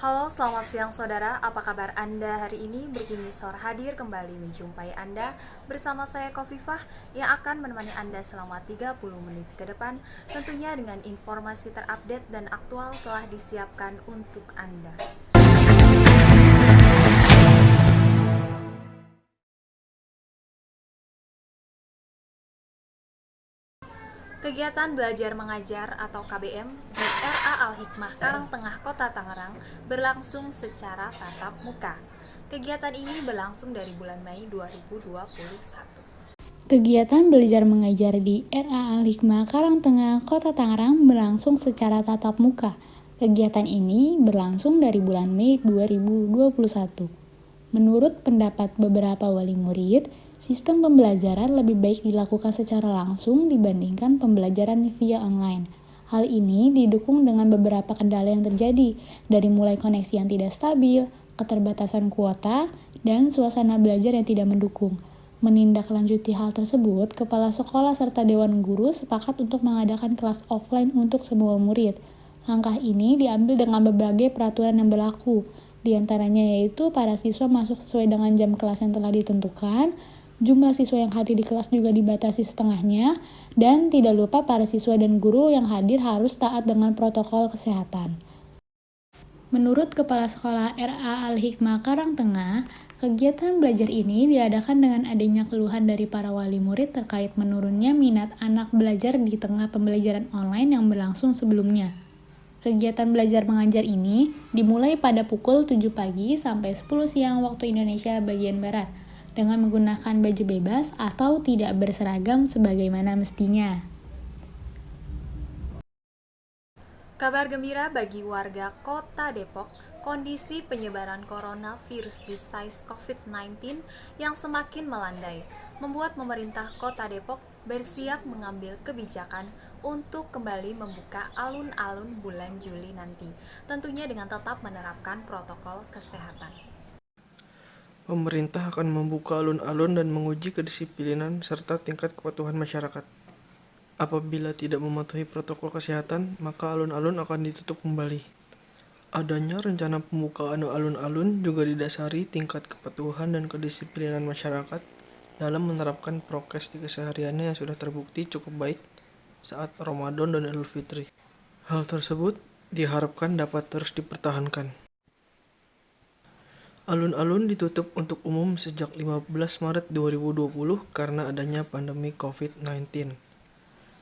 Halo, selamat siang saudara. Apa kabar Anda hari ini? Begini Sor hadir kembali menjumpai Anda bersama saya Kofifah yang akan menemani Anda selama 30 menit ke depan, tentunya dengan informasi terupdate dan aktual telah disiapkan untuk Anda. Kegiatan belajar mengajar atau KBM di RA Al-Hikmah Karangtengah Kota Tangerang berlangsung secara tatap muka. Kegiatan ini berlangsung dari bulan Mei 2021. Kegiatan belajar mengajar di RA Al-Hikmah Karangtengah Kota Tangerang berlangsung secara tatap muka. Kegiatan ini berlangsung dari bulan Mei 2021. Menurut pendapat beberapa wali murid, sistem pembelajaran lebih baik dilakukan secara langsung dibandingkan pembelajaran via online. Hal ini didukung dengan beberapa kendala yang terjadi, dari mulai koneksi yang tidak stabil, keterbatasan kuota, dan suasana belajar yang tidak mendukung. Menindaklanjuti hal tersebut, kepala sekolah serta dewan guru sepakat untuk mengadakan kelas offline untuk semua murid. Langkah ini diambil dengan berbagai peraturan yang berlaku, di antaranya yaitu para siswa masuk sesuai dengan jam kelas yang telah ditentukan, jumlah siswa yang hadir di kelas juga dibatasi setengahnya, dan tidak lupa para siswa dan guru yang hadir harus taat dengan protokol kesehatan. Menurut Kepala Sekolah RA Al-Hikmah Karangtengah, kegiatan belajar ini diadakan dengan adanya keluhan dari para wali murid terkait menurunnya minat anak belajar di tengah pembelajaran online yang berlangsung sebelumnya. Kegiatan belajar mengajar ini dimulai pada pukul 7 pagi sampai 10 siang waktu Indonesia bagian Barat, dengan menggunakan baju bebas atau tidak berseragam sebagaimana mestinya. Kabar gembira bagi warga Kota Depok, kondisi penyebaran coronavirus di SARS-CoV-19 yang semakin melandai membuat pemerintah Kota Depok bersiap mengambil kebijakan untuk kembali membuka alun-alun bulan Juli nanti, tentunya dengan tetap menerapkan protokol kesehatan. Pemerintah akan membuka alun-alun dan menguji kedisiplinan serta tingkat kepatuhan masyarakat. Apabila tidak mematuhi protokol kesehatan, maka alun-alun akan ditutup kembali. Adanya rencana pembukaan alun-alun juga didasari tingkat kepatuhan dan kedisiplinan masyarakat dalam menerapkan prokes di kesehariannya yang sudah terbukti cukup baik saat Ramadan dan Idul Fitri. Hal tersebut diharapkan dapat terus dipertahankan. Alun-alun ditutup untuk umum sejak 15 Maret 2020 karena adanya pandemi COVID-19.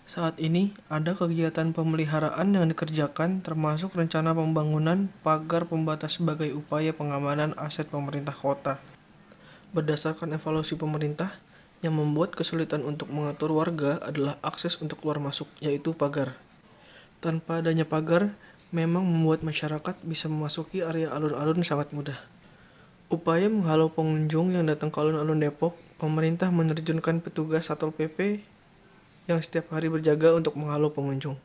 Saat ini, ada kegiatan pemeliharaan yang dikerjakan termasuk rencana pembangunan pagar pembatas sebagai upaya pengamanan aset pemerintah kota. Berdasarkan evaluasi pemerintah, yang membuat kesulitan untuk mengatur warga adalah akses untuk keluar masuk, yaitu pagar. Tanpa adanya pagar, memang membuat masyarakat bisa memasuki area alun-alun sangat mudah. Upaya menghalau pengunjung yang datang ke alun-alun Depok, pemerintah menerjunkan petugas Satpol PP yang setiap hari berjaga untuk menghalau pengunjung.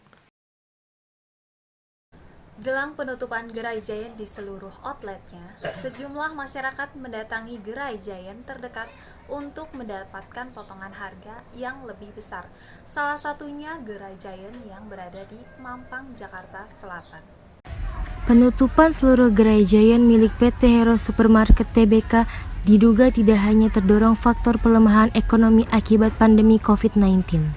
Jelang penutupan Gerai Giant di seluruh outletnya, sejumlah masyarakat mendatangi Gerai Giant terdekat untuk mendapatkan potongan harga yang lebih besar. Salah satunya Gerai Giant yang berada di Mampang, Jakarta Selatan. Penutupan seluruh gerai Giant milik PT Hero Supermarket Tbk diduga tidak hanya terdorong faktor pelemahan ekonomi akibat pandemi COVID-19.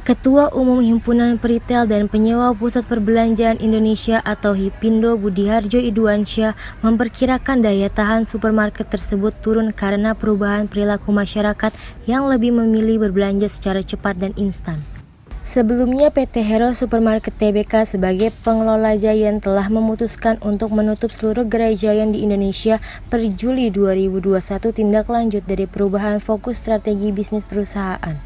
Ketua Umum Himpunan Peritel dan Penyewa Pusat Perbelanjaan Indonesia atau HIPINDO Budiharjo Idwansyah memperkirakan daya tahan supermarket tersebut turun karena perubahan perilaku masyarakat yang lebih memilih berbelanja secara cepat dan instan. Sebelumnya PT Hero Supermarket Tbk sebagai pengelola Giant telah memutuskan untuk menutup seluruh gerai Giant di Indonesia per Juli 2021 tindak lanjut dari perubahan fokus strategi bisnis perusahaan.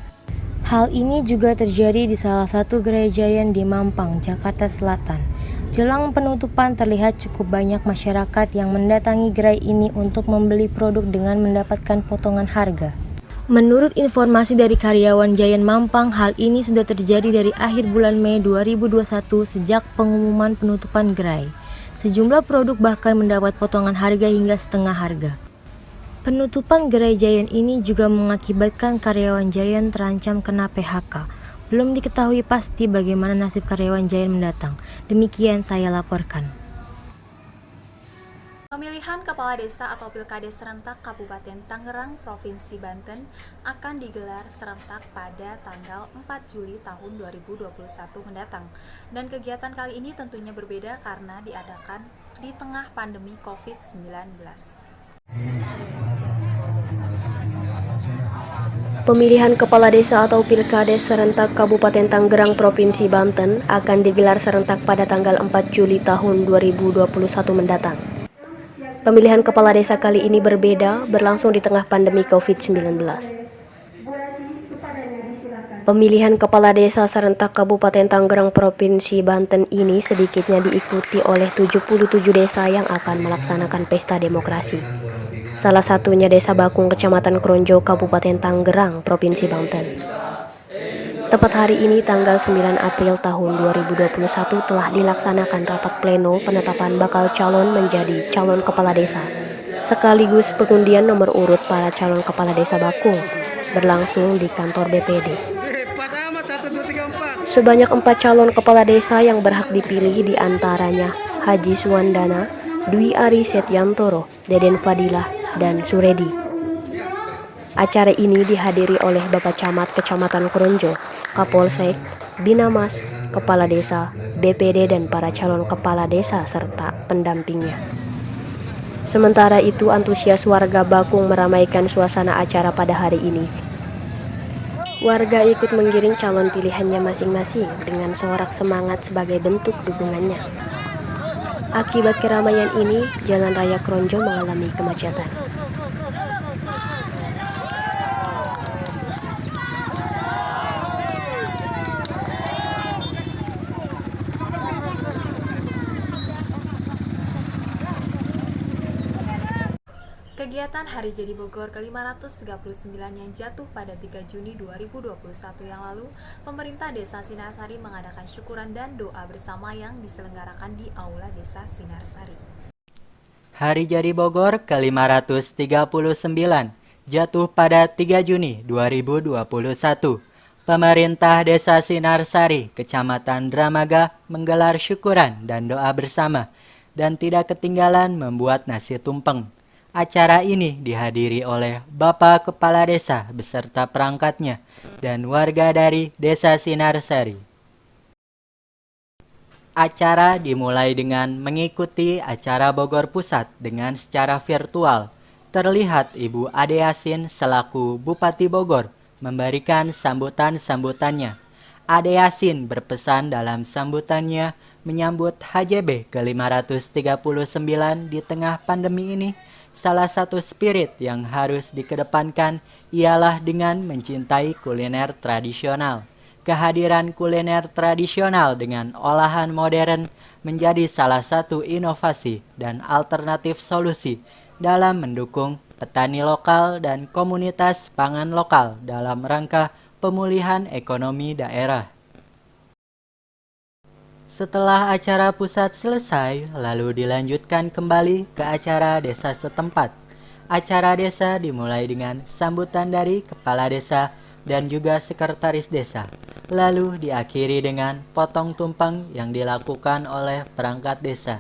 Hal ini juga terjadi di salah satu gerai Giant di Mampang, Jakarta Selatan. Jelang penutupan terlihat cukup banyak masyarakat yang mendatangi gerai ini untuk membeli produk dengan mendapatkan potongan harga. Menurut informasi dari karyawan Giant Mampang, hal ini sudah terjadi dari akhir bulan Mei 2021 sejak pengumuman penutupan gerai. Sejumlah produk bahkan mendapat potongan harga hingga setengah harga. Penutupan gerai Giant ini juga mengakibatkan karyawan Giant terancam kena PHK. Belum diketahui pasti bagaimana nasib karyawan Giant mendatang. Demikian saya laporkan. Pemilihan kepala desa atau pilkada serentak Kabupaten Tangerang, Provinsi Banten akan digelar serentak pada tanggal 4 Juli tahun 2021 mendatang. Dan kegiatan kali ini tentunya berbeda karena diadakan di tengah pandemi COVID-19. Pemilihan kepala desa atau pilkades serentak Kabupaten Tangerang, Provinsi Banten akan digelar serentak pada tanggal 4 Juli tahun 2021 mendatang. Pemilihan kepala desa kali ini berbeda, berlangsung di tengah pandemi COVID-19. Pemilihan kepala desa serentak Kabupaten Tangerang, Provinsi Banten ini sedikitnya diikuti oleh 77 desa yang akan melaksanakan pesta demokrasi. Salah satunya Desa Bakung, Kecamatan Kronjo, Kabupaten Tangerang, Provinsi Banten. Tepat hari ini, tanggal 9 April tahun 2021 telah dilaksanakan rapat pleno penetapan bakal calon menjadi calon kepala desa, sekaligus pengundian nomor urut para calon kepala desa Bakung, berlangsung di kantor BPD. Sebanyak 4 calon kepala desa yang berhak dipilih diantaranya Haji Suwandana, Dwi Ari Setyantoro, Deden Fadilah, dan Suredi. Acara ini dihadiri oleh Bapak Camat Kecamatan Kronjo, Kapolsek, Binamas, Kepala Desa, BPD, dan para calon kepala desa serta pendampingnya. Sementara itu, antusias warga Bakung meramaikan suasana acara pada hari ini. Warga ikut menggiring calon pilihannya masing-masing dengan sorak semangat sebagai bentuk dukungannya. Akibat keramaian ini, Jalan Raya Kronjo mengalami kemacetan. Kegiatan Hari Jadi Bogor ke-539 yang jatuh pada 3 Juni 2021 yang lalu, pemerintah Desa Sinarsari mengadakan syukuran dan doa bersama yang diselenggarakan di Aula Desa Sinarsari. Hari Jadi Bogor ke-539 jatuh pada 3 Juni 2021. Pemerintah Desa Sinarsari, Kecamatan Dramaga menggelar syukuran dan doa bersama dan tidak ketinggalan membuat nasi tumpeng. Acara ini dihadiri oleh Bapak Kepala Desa beserta perangkatnya dan warga dari Desa Sinarsari. Acara dimulai dengan mengikuti acara Bogor Pusat dengan secara virtual. Terlihat Ibu Ade Yasin selaku Bupati Bogor memberikan sambutan-sambutannya. Ade Yasin berpesan dalam sambutannya menyambut HJB ke-539 di tengah pandemi ini. Salah satu spirit yang harus dikedepankan ialah dengan mencintai kuliner tradisional. Kehadiran kuliner tradisional dengan olahan modern menjadi salah satu inovasi dan alternatif solusi dalam mendukung petani lokal dan komunitas pangan lokal dalam rangka pemulihan ekonomi daerah. Setelah acara pusat selesai, lalu dilanjutkan kembali ke acara desa setempat. Acara desa dimulai dengan sambutan dari kepala desa dan juga sekretaris desa, lalu diakhiri dengan potong tumpeng yang dilakukan oleh perangkat desa.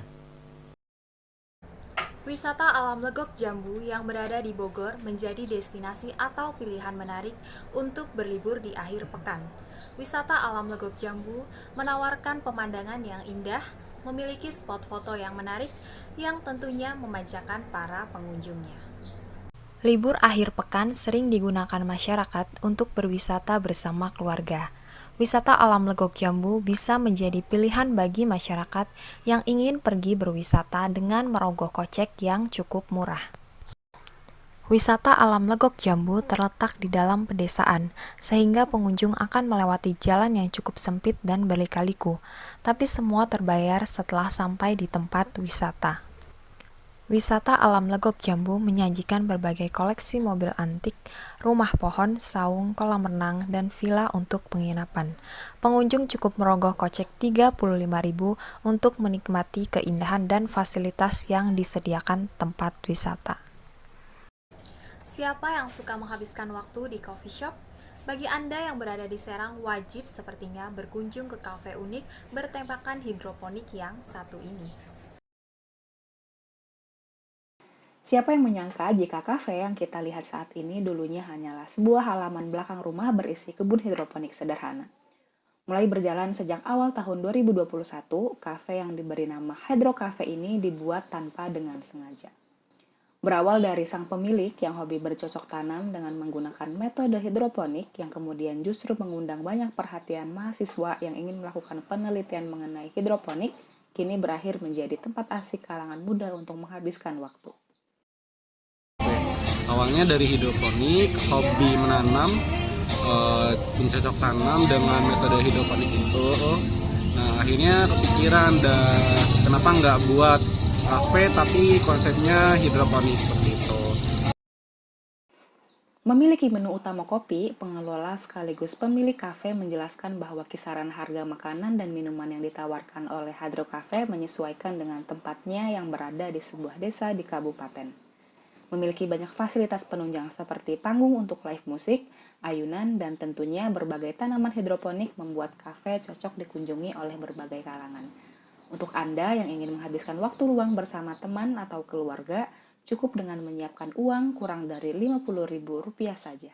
Wisata alam Legok Jambu yang berada di Bogor menjadi destinasi atau pilihan menarik untuk berlibur di akhir pekan. Wisata alam Legok Jambu menawarkan pemandangan yang indah, memiliki spot foto yang menarik, yang tentunya memanjakan para pengunjungnya. Libur akhir pekan sering digunakan masyarakat untuk berwisata bersama keluarga. Wisata alam Legok Jambu bisa menjadi pilihan bagi masyarakat yang ingin pergi berwisata dengan merogoh kocek yang cukup murah. Wisata alam Legok Jambu terletak di dalam pedesaan, sehingga pengunjung akan melewati jalan yang cukup sempit dan berliku-liku, tapi semua terbayar setelah sampai di tempat wisata. Wisata alam Legok Jambu menyajikan berbagai koleksi mobil antik, rumah pohon, saung, kolam renang, dan villa untuk penginapan. Pengunjung cukup merogoh kocek Rp35.000 untuk menikmati keindahan dan fasilitas yang disediakan tempat wisata. Siapa yang suka menghabiskan waktu di coffee shop? Bagi Anda yang berada di Serang, wajib sepertinya berkunjung ke kafe unik bertemakan hidroponik yang satu ini. Siapa yang menyangka jika kafe yang kita lihat saat ini dulunya hanyalah sebuah halaman belakang rumah berisi kebun hidroponik sederhana. Mulai berjalan sejak awal tahun 2021, kafe yang diberi nama Hydro Cafe ini dibuat tanpa dengan sengaja. Berawal dari sang pemilik yang hobi bercocok tanam dengan menggunakan metode hidroponik yang kemudian justru mengundang banyak perhatian mahasiswa yang ingin melakukan penelitian mengenai hidroponik, kini berakhir menjadi tempat asik kalangan muda untuk menghabiskan waktu. Awalnya dari hidroponik, hobi menanam, mencocok tanam dengan metode hidroponik itu. Nah, akhirnya kepikiran kenapa nggak buat kafe tapi konsepnya hidroponik seperti itu. Memiliki menu utama kopi, pengelola sekaligus pemilik kafe menjelaskan bahwa kisaran harga makanan dan minuman yang ditawarkan oleh Hydro Cafe menyesuaikan dengan tempatnya yang berada di sebuah desa di kabupaten. Memiliki banyak fasilitas penunjang seperti panggung untuk live musik, ayunan, dan tentunya berbagai tanaman hidroponik membuat kafe cocok dikunjungi oleh berbagai kalangan. Untuk Anda yang ingin menghabiskan waktu luang bersama teman atau keluarga, cukup dengan menyiapkan uang kurang dari Rp50.000 saja.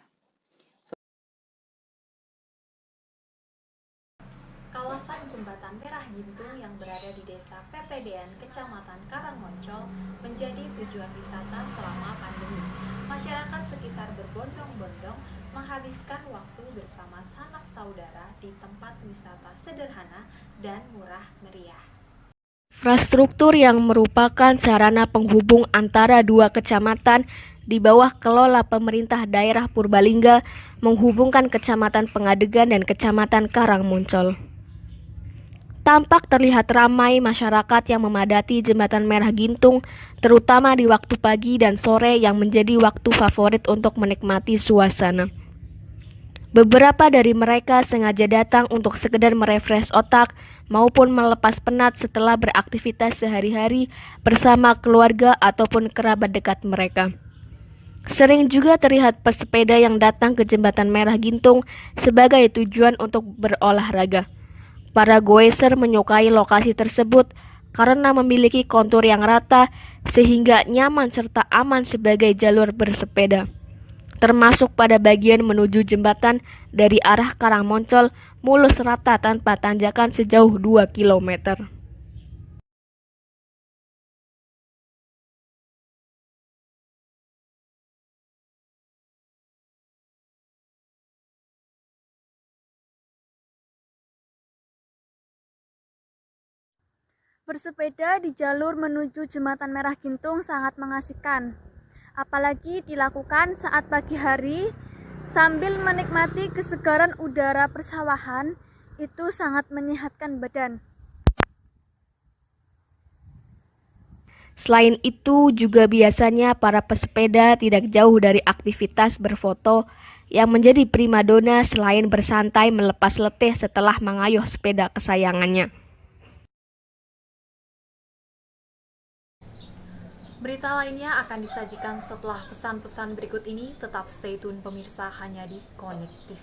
Kawasan Jembatan Merah Gintung yang berada di Desa PPDN Kecamatan Karangmoncol menjadi tujuan wisata selama pandemi. Masyarakat sekitar berbondong-bondong menghabiskan waktu bersama sanak saudara di tempat wisata sederhana dan murah meriah. Infrastruktur yang merupakan sarana penghubung antara dua kecamatan di bawah kelola pemerintah daerah Purbalingga menghubungkan Kecamatan Pengadegan dan Kecamatan Karangmoncol. Tampak terlihat ramai masyarakat yang memadati Jembatan Merah Gintung, terutama di waktu pagi dan sore yang menjadi waktu favorit untuk menikmati suasana. Beberapa dari mereka sengaja datang untuk sekedar merefresh otak maupun melepas penat setelah beraktivitas sehari-hari bersama keluarga ataupun kerabat dekat mereka. Sering juga terlihat pesepeda yang datang ke Jembatan Merah Gintung sebagai tujuan untuk berolahraga. Para goeser menyukai lokasi tersebut karena memiliki kontur yang rata sehingga nyaman serta aman sebagai jalur bersepeda. Termasuk pada bagian menuju jembatan dari arah Karangmoncol mulus rata tanpa tanjakan sejauh 2 km. Bersepeda di jalur menuju Jembatan Merah Gintung sangat mengasihkan, apalagi dilakukan saat pagi hari sambil menikmati kesegaran udara persawahan, itu sangat menyehatkan badan. Selain itu juga biasanya para pesepeda tidak jauh dari aktivitas berfoto yang menjadi primadona selain bersantai melepas letih setelah mengayuh sepeda kesayangannya. Berita lainnya akan disajikan setelah pesan-pesan berikut ini. Tetap stay tune pemirsa hanya di Konik TV.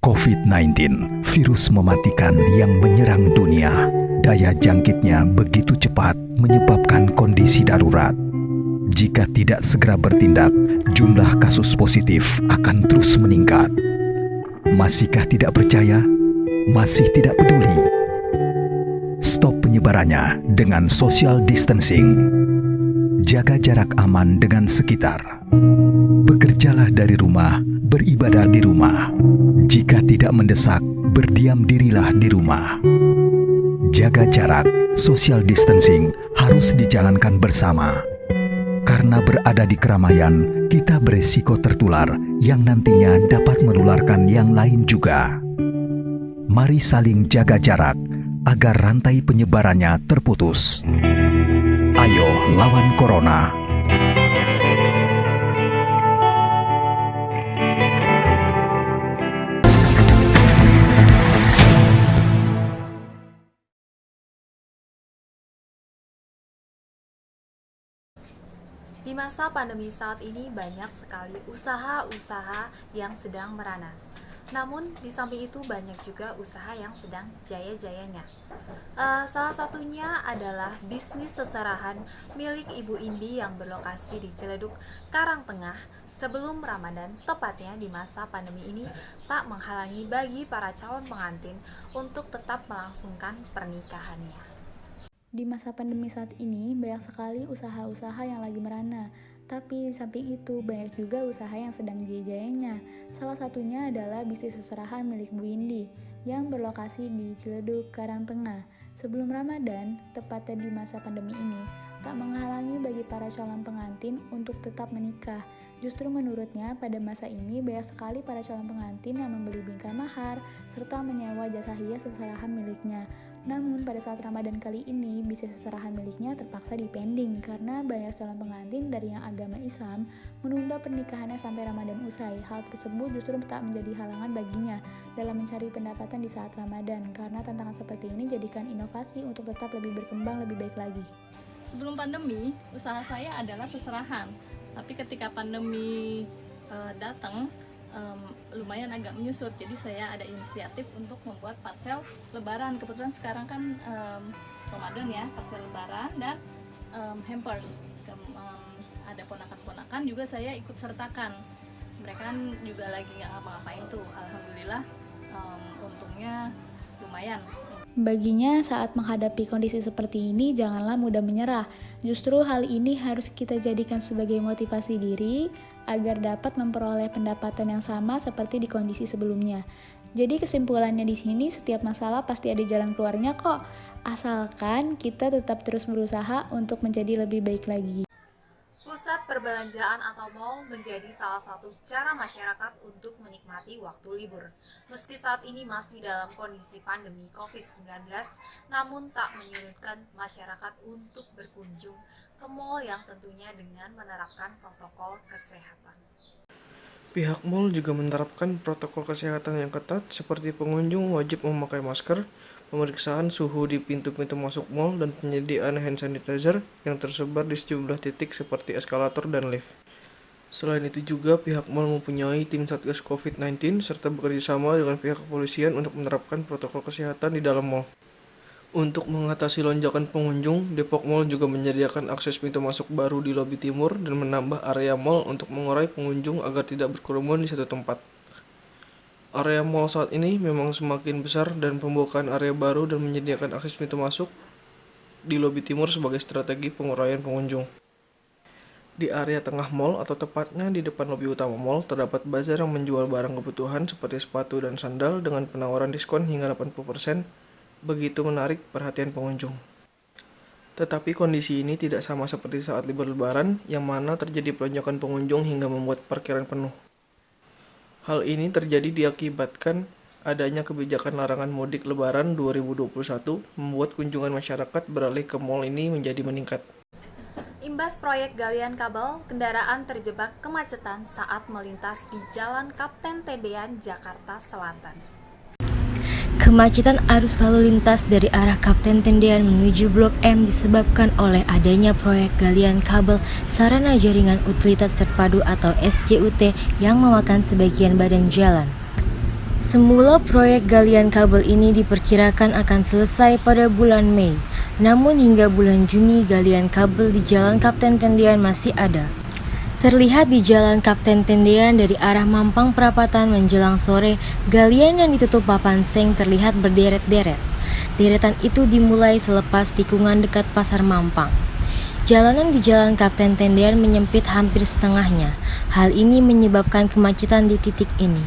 COVID-19, virus mematikan yang menyerang dunia. Daya jangkitnya begitu cepat menyebabkan kondisi darurat. Jika tidak segera bertindak, jumlah kasus positif akan terus meningkat. Masihkah tidak percaya? Masih tidak peduli? Stop penyebarannya dengan social distancing. Jaga jarak aman dengan sekitar. Bekerjalah dari rumah, beribadah di rumah. Jika tidak mendesak, berdiam dirilah di rumah. Jaga jarak, social distancing harus dijalankan bersama. Karena berada di keramaian, kita beresiko tertular yang nantinya dapat menularkan yang lain juga. Mari saling jaga jarak agar rantai penyebarannya terputus. Ayo lawan corona. Di masa pandemi saat ini banyak sekali usaha-usaha yang sedang merana. Namun di samping itu banyak juga usaha yang sedang jaya-jayanya. Salah satunya adalah bisnis seserahan milik Ibu Indi yang berlokasi di Ciledug, Karangtengah. Sebelum Ramadan, tepatnya di masa pandemi ini, tak menghalangi bagi para calon pengantin untuk tetap melangsungkan pernikahannya. Di masa pandemi saat ini, banyak sekali usaha-usaha yang lagi merana. Tapi di samping itu, banyak juga usaha yang sedang jaya-jayanya. Salah satunya adalah bisnis seserahan milik Bu Indi, yang berlokasi di Ciledug, Karangtengah. Sebelum Ramadan, tepatnya di masa pandemi ini, tak menghalangi bagi para calon pengantin untuk tetap menikah. Justru menurutnya, pada masa ini banyak sekali para calon pengantin yang membeli bingkai mahar, serta menyewa jasa hias seserahan miliknya. Namun pada saat Ramadan kali ini, bisnis seserahan miliknya terpaksa dipending karena banyak calon pengantin dari yang agama Islam menunda pernikahannya sampai Ramadan usai. Hal tersebut justru tak menjadi halangan baginya dalam mencari pendapatan di saat Ramadan, karena tantangan seperti ini jadikan inovasi untuk tetap lebih berkembang lebih baik lagi. Sebelum pandemi, usaha saya adalah seserahan. Tapi ketika pandemi datang, lumayan agak menyusut. Jadi saya ada inisiatif untuk membuat parsel lebaran. Kebetulan sekarang kan Ramadan ya, parsel lebaran dan hampers. Ada ponakan-ponakan juga saya ikut sertakan. Mereka kan juga lagi nggak ngapa-ngapain tuh. Alhamdulillah untungnya lumayan. Baginya saat menghadapi kondisi seperti ini janganlah mudah menyerah. Justru hal ini harus kita jadikan sebagai motivasi diri agar dapat memperoleh pendapatan yang sama seperti di kondisi sebelumnya. Jadi kesimpulannya di sini, setiap masalah pasti ada jalan keluarnya kok. Asalkan kita tetap terus berusaha untuk menjadi lebih baik lagi. Pusat perbelanjaan atau mal menjadi salah satu cara masyarakat untuk menikmati waktu libur. Meski saat ini masih dalam kondisi pandemi COVID-19, namun tak menyurutkan masyarakat untuk berkunjung ke mal yang tentunya dengan menerapkan protokol kesehatan. Pihak mal juga menerapkan protokol kesehatan yang ketat seperti pengunjung wajib memakai masker, pemeriksaan suhu di pintu-pintu masuk mal, dan penyediaan hand sanitizer yang tersebar di sejumlah titik seperti eskalator dan lift. Selain itu juga pihak mal mempunyai tim Satgas COVID-19 serta bekerja sama dengan pihak kepolisian untuk menerapkan protokol kesehatan di dalam mal. Untuk mengatasi lonjakan pengunjung, Depok Mall juga menyediakan akses pintu masuk baru di lobi timur dan menambah area mal untuk mengurai pengunjung agar tidak berkerumun di satu tempat. Area mal saat ini memang semakin besar dan pembukaan area baru dan menyediakan akses pintu masuk di lobi timur sebagai strategi penguraian pengunjung. Di area tengah mal atau tepatnya di depan lobi utama mal terdapat bazar yang menjual barang kebutuhan seperti sepatu dan sandal dengan penawaran diskon hingga 80%, begitu menarik perhatian pengunjung. Tetapi kondisi ini tidak sama seperti saat libur lebaran yang mana terjadi pelonjakan pengunjung hingga membuat parkiran penuh. Hal ini terjadi diakibatkan adanya kebijakan larangan mudik lebaran 2021 membuat kunjungan masyarakat beralih ke mal ini menjadi meningkat. Imbas proyek galian kabel, kendaraan terjebak kemacetan saat melintas di Jalan Kapten Tendean, Jakarta Selatan. Kemacetan arus lalu lintas dari arah Kapten Tendean menuju Blok M disebabkan oleh adanya proyek galian kabel sarana jaringan utilitas terpadu atau SJUT yang memakan sebagian badan jalan. Semula proyek galian kabel ini diperkirakan akan selesai pada bulan Mei, namun hingga bulan Juni galian kabel di Jalan Kapten Tendean masih ada. Terlihat di Jalan Kapten Tendean dari arah Mampang Perapatan menjelang sore, galian yang ditutup papan seng terlihat berderet-deret. Deretan itu dimulai selepas tikungan dekat Pasar Mampang. Jalanan di Jalan Kapten Tendean menyempit hampir setengahnya. Hal ini menyebabkan kemacetan di titik ini.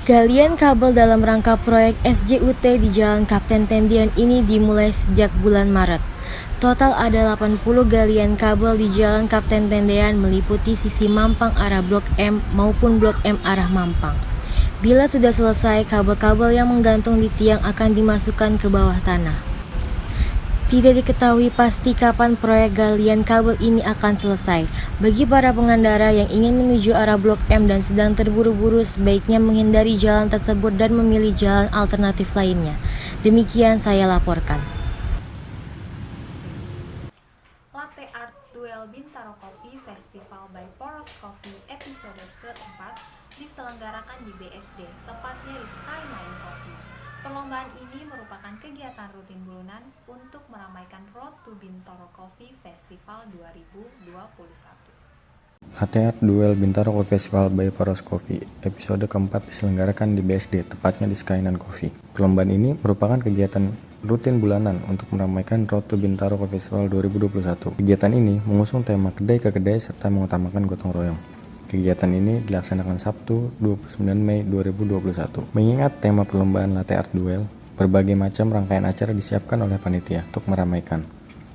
Galian kabel dalam rangka proyek SJUT di Jalan Kapten Tendean ini dimulai sejak bulan Maret. Total ada 80 galian kabel di Jalan Kapten Tendean meliputi sisi Mampang arah Blok M maupun Blok M arah Mampang. Bila sudah selesai, kabel-kabel yang menggantung di tiang akan dimasukkan ke bawah tanah. Tidak diketahui pasti kapan proyek galian kabel ini akan selesai. Bagi para pengendara yang ingin menuju arah Blok M dan sedang terburu-buru, sebaiknya menghindari jalan tersebut dan memilih jalan alternatif lainnya. Demikian saya laporkan. Latte Art Duel Bintaro Coffee Festival by Poros Coffee episode keempat diselenggarakan di BSD, tepatnya di Skyline Coffee. Perlombaan ini merupakan kegiatan rutin bulanan untuk meramaikan Road to Bintaro Coffee Festival 2021. Latte Art Duel Bintaro Coffee Festival by Poros Coffee episode keempat diselenggarakan di BSD, tepatnya di Skyline Coffee. Perlombaan ini merupakan kegiatan rutin bulanan untuk meramaikan Road to Bintaro Coffee Festival 2021. Kegiatan ini mengusung tema kedai ke kedai serta mengutamakan gotong royong. Kegiatan ini dilaksanakan Sabtu 29 Mei 2021. Mengingat tema perlombaan Latte Art Duel, berbagai macam rangkaian acara disiapkan oleh panitia untuk meramaikan.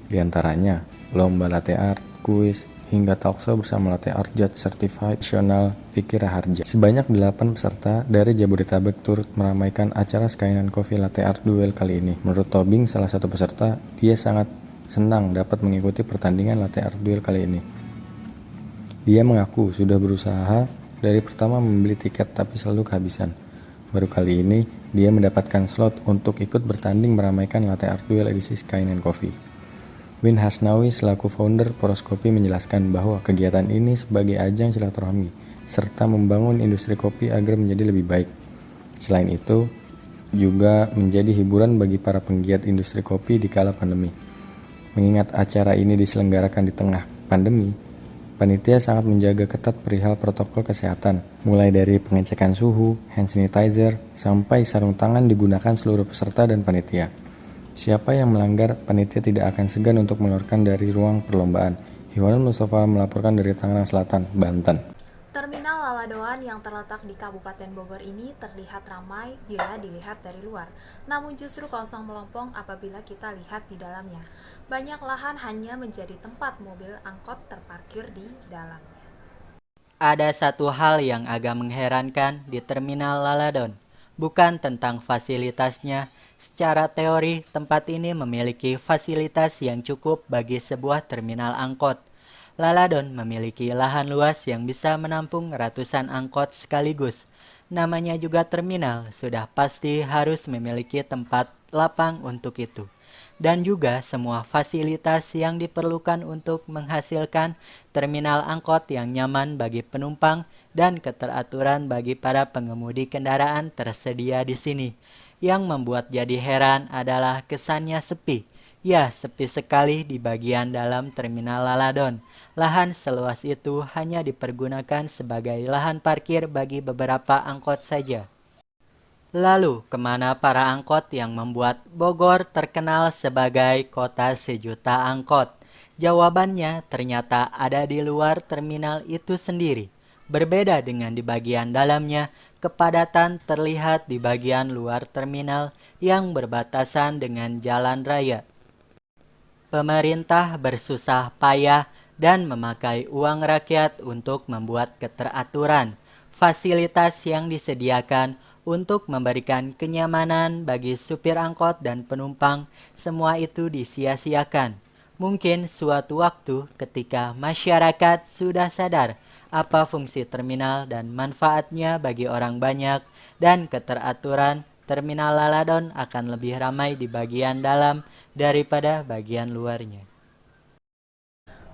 Di antaranya, lomba latte art, kuis, hingga talkshow bersama Latte Art Judge Certified Nasional Vicky Raharja. Sebanyak 8 peserta dari Jabodetabek turut meramaikan acara Skyline Coffee Latte Art Duel kali ini. Menurut Tobing, salah satu peserta, dia sangat senang dapat mengikuti pertandingan Latte Art Duel kali ini. Dia mengaku sudah berusaha dari pertama membeli tiket tapi selalu kehabisan. Baru kali ini, dia mendapatkan slot untuk ikut bertanding meramaikan Latte Art Duel edisi Skyline Coffee. Win Hasnawi selaku founder Poros Kopi menjelaskan bahwa kegiatan ini sebagai ajang silaturahmi serta membangun industri kopi agar menjadi lebih baik. Selain itu, juga menjadi hiburan bagi para penggiat industri kopi di kala pandemi. Mengingat acara ini diselenggarakan di tengah pandemi, panitia sangat menjaga ketat perihal protokol kesehatan, mulai dari pengecekan suhu, hand sanitizer, sampai sarung tangan digunakan seluruh peserta dan panitia. Siapa yang melanggar, panitia tidak akan segan untuk mengeluarkan dari ruang perlombaan. Hiwanul Mustafa melaporkan dari Tangerang Selatan, Banten. Terminal Laladoan yang terletak di Kabupaten Bogor ini terlihat ramai bila dilihat dari luar, namun justru kosong melompong apabila kita lihat di dalamnya. Banyak lahan hanya menjadi tempat mobil angkot terparkir di dalam. Ada satu hal yang agak mengherankan di Terminal Laladon, bukan tentang fasilitasnya. Secara teori, tempat ini memiliki fasilitas yang cukup bagi sebuah terminal angkot. Laladon memiliki lahan luas yang bisa menampung ratusan angkot sekaligus. Namanya juga terminal, sudah pasti harus memiliki tempat lapang untuk itu. Dan juga semua fasilitas yang diperlukan untuk menghasilkan terminal angkot yang nyaman bagi penumpang dan keteraturan bagi para pengemudi kendaraan tersedia di sini. Yang membuat jadi heran adalah kesannya sepi. Ya, sepi sekali di bagian dalam terminal Laladon. Lahan seluas itu hanya dipergunakan sebagai lahan parkir bagi beberapa angkot saja. Lalu, kemana para angkot yang membuat Bogor terkenal sebagai kota sejuta angkot? Jawabannya ternyata ada di luar terminal itu sendiri. Berbeda dengan di bagian dalamnya, kepadatan terlihat di bagian luar terminal yang berbatasan dengan jalan raya. Pemerintah bersusah payah dan memakai uang rakyat untuk membuat keteraturan. Fasilitas yang disediakan untuk memberikan kenyamanan bagi supir angkot dan penumpang, semua itu disia-siakan. Mungkin suatu waktu ketika masyarakat sudah sadar apa fungsi terminal dan manfaatnya bagi orang banyak dan keteraturan, terminal Laladon akan lebih ramai di bagian dalam daripada bagian luarnya.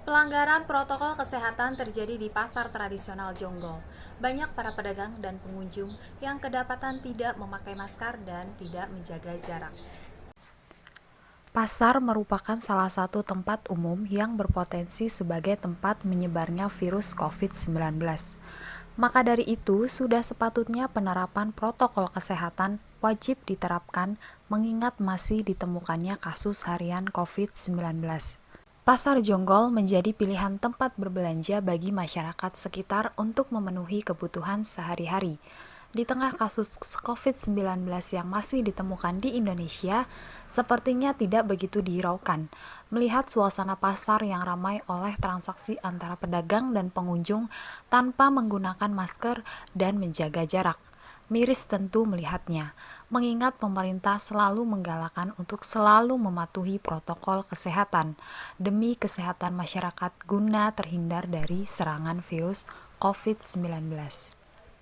Pelanggaran protokol kesehatan terjadi di pasar tradisional Jonggol. Banyak para pedagang dan pengunjung yang kedapatan tidak memakai masker dan tidak menjaga jarak. Pasar merupakan salah satu tempat umum yang berpotensi sebagai tempat menyebarnya virus COVID-19. Maka dari itu, sudah sepatutnya penerapan protokol kesehatan wajib diterapkan mengingat masih ditemukannya kasus harian COVID-19. Pasar Jonggol menjadi pilihan tempat berbelanja bagi masyarakat sekitar untuk memenuhi kebutuhan sehari-hari. Di tengah kasus COVID-19 yang masih ditemukan di Indonesia, sepertinya tidak begitu dihiraukan. Melihat suasana pasar yang ramai oleh transaksi antara pedagang dan pengunjung tanpa menggunakan masker dan menjaga jarak. Miris tentu melihatnya, mengingat pemerintah selalu menggalakkan untuk selalu mematuhi protokol kesehatan demi kesehatan masyarakat guna terhindar dari serangan virus COVID-19.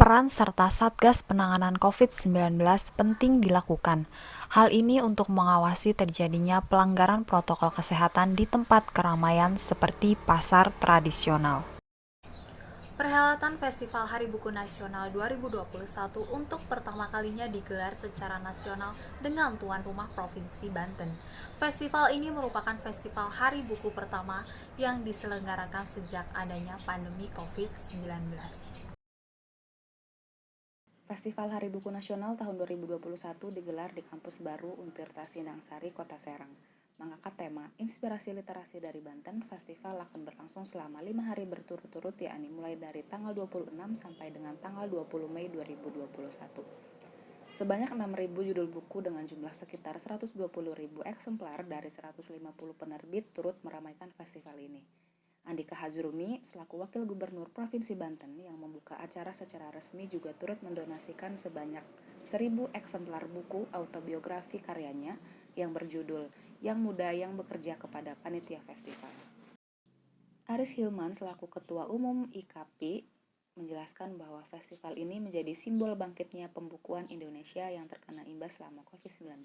Peran serta Satgas Penanganan COVID-19 penting dilakukan. Hal ini untuk mengawasi terjadinya pelanggaran protokol kesehatan di tempat keramaian seperti pasar tradisional. Perhelatan Festival Hari Buku Nasional 2021 untuk pertama kalinya digelar secara nasional dengan tuan rumah Provinsi Banten. Festival ini merupakan festival Hari Buku pertama yang diselenggarakan sejak adanya pandemi COVID-19. Festival Hari Buku Nasional tahun 2021 digelar di Kampus Baru Untirta Sindang Sari, Kota Serang. Mengangkat tema Inspirasi Literasi dari Banten, festival akan berlangsung selama 5 hari berturut-turut, yakni mulai dari tanggal 26 sampai dengan tanggal 20 Mei 2021. Sebanyak 6.000 judul buku dengan jumlah sekitar 120.000 eksemplar dari 150 penerbit turut meramaikan festival ini. Andika Hazrumi, selaku Wakil Gubernur Provinsi Banten yang membuka acara secara resmi, juga turut mendonasikan sebanyak 1.000 eksemplar buku autobiografi karyanya yang berjudul Yang Muda yang Bekerja kepada Panitia Festival. Aris Hilman, selaku Ketua Umum IKAPI, menjelaskan bahwa festival ini menjadi simbol bangkitnya pembukuan Indonesia yang terkena imbas selama COVID-19.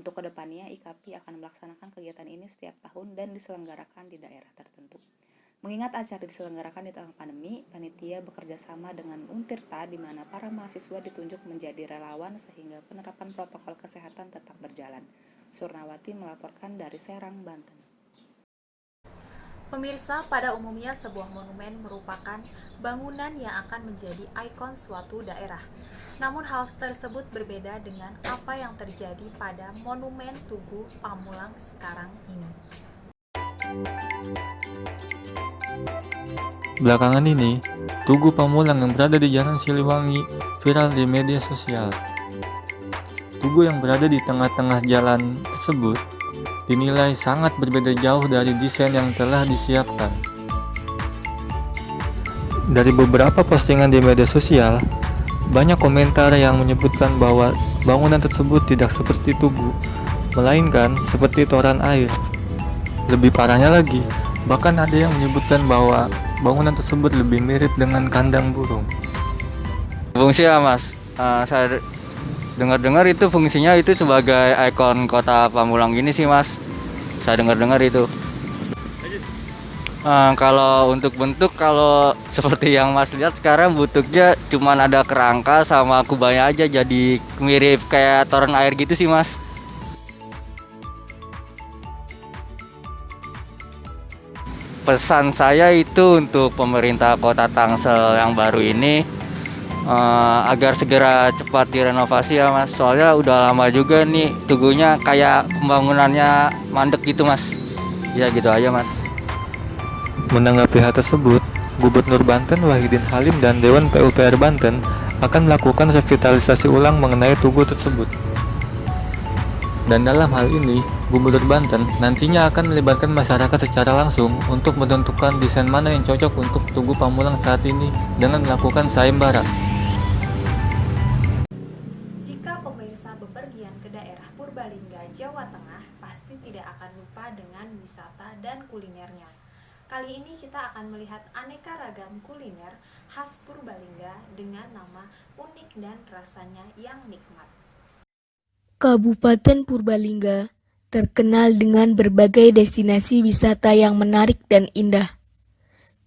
Untuk kedepannya, IKAPI akan melaksanakan kegiatan ini setiap tahun dan diselenggarakan di daerah tertentu. Mengingat acara diselenggarakan di tengah pandemi, panitia bekerja sama dengan Untirta, di mana para mahasiswa ditunjuk menjadi relawan sehingga penerapan protokol kesehatan tetap berjalan. Surnawati melaporkan dari Serang, Banten. Pemirsa, pada umumnya sebuah monumen merupakan bangunan yang akan menjadi ikon suatu daerah. Namun hal tersebut berbeda dengan apa yang terjadi pada Monumen Tugu Pamulang sekarang ini. Belakangan ini, Tugu Pamulang yang berada di Jalan Siliwangi viral di media sosial. Tugu yang berada di tengah-tengah jalan tersebut dinilai sangat berbeda jauh dari desain yang telah disiapkan. Dari beberapa postingan di media sosial, banyak komentar yang menyebutkan bahwa bangunan tersebut tidak seperti tugu, melainkan seperti toran air. Lebih parahnya lagi, bahkan ada yang menyebutkan bahwa bangunan tersebut lebih mirip dengan kandang burung. Fungsi ya mas, saya dengar-dengar itu fungsinya itu sebagai ikon kota Pamulang gini sih mas. Saya dengar-dengar itu. Kalau untuk bentuk, kalau seperti yang mas lihat sekarang bentuknya cuman ada kerangka sama kubahnya aja, jadi mirip kayak toren air gitu sih mas. Pesan saya itu untuk pemerintah Kota Tangsel yang baru ini, agar segera cepat direnovasi ya mas, soalnya udah lama juga nih tugunya kayak pembangunannya mandek gitu mas. Ya gitu aja mas. Menanggapi hal tersebut, Gubernur Banten Wahidin Halim dan Dewan PUPR Banten akan melakukan revitalisasi ulang mengenai tugu tersebut. Dan dalam hal ini, Gubernur Banten nantinya akan melibatkan masyarakat secara langsung untuk menentukan desain mana yang cocok untuk Tugu Pamulang saat ini dengan melakukan sayembara. Jika pemirsa bepergian ke daerah Purbalingga, Jawa Tengah, pasti tidak akan lupa dengan wisata dan kulinernya. Kali ini kita akan melihat aneka ragam kuliner khas Purbalingga dengan nama unik dan rasanya yang nikmat. Kabupaten Purbalingga terkenal dengan berbagai destinasi wisata yang menarik dan indah.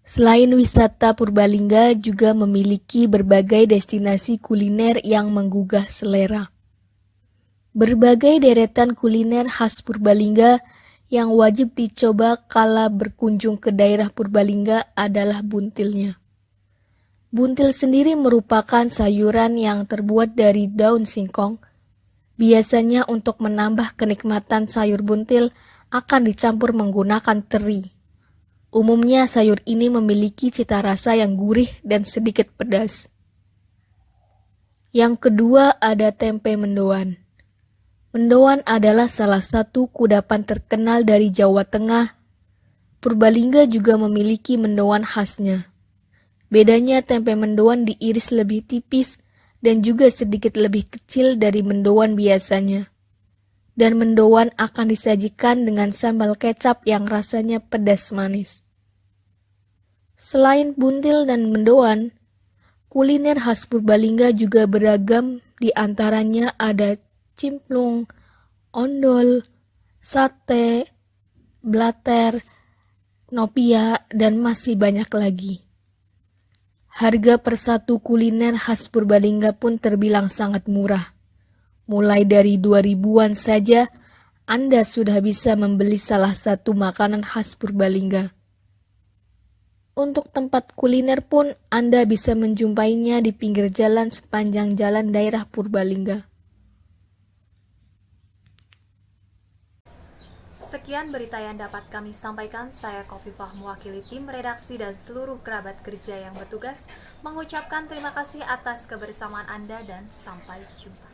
Selain wisata, Purbalingga juga memiliki berbagai destinasi kuliner yang menggugah selera. Berbagai deretan kuliner khas Purbalingga yang wajib dicoba kala berkunjung ke daerah Purbalingga adalah buntilnya. Buntil sendiri merupakan sayuran yang terbuat dari daun singkong. Biasanya untuk menambah kenikmatan sayur buntil akan dicampur menggunakan teri. Umumnya sayur ini memiliki cita rasa yang gurih dan sedikit pedas. Yang kedua ada tempe mendoan. Mendoan adalah salah satu kudapan terkenal dari Jawa Tengah. Purbalingga juga memiliki mendoan khasnya. Bedanya tempe mendoan diiris lebih tipis dan juga sedikit lebih kecil dari mendoan biasanya. Dan mendoan akan disajikan dengan sambal kecap yang rasanya pedas manis. Selain buntil dan mendoan, kuliner khas Purbalingga juga beragam, di antaranya ada cimplung, ondol, sate, blater, nopia, dan masih banyak lagi. Harga per satu kuliner khas Purbalingga pun terbilang sangat murah. Mulai dari 2000-an saja, Anda sudah bisa membeli salah satu makanan khas Purbalingga. Untuk tempat kuliner pun Anda bisa menjumpainya di pinggir jalan sepanjang jalan daerah Purbalingga. Sekian berita yang dapat kami sampaikan. Saya Kofifah mewakili tim redaksi dan seluruh kerabat kerja yang bertugas mengucapkan terima kasih atas kebersamaan Anda dan sampai jumpa.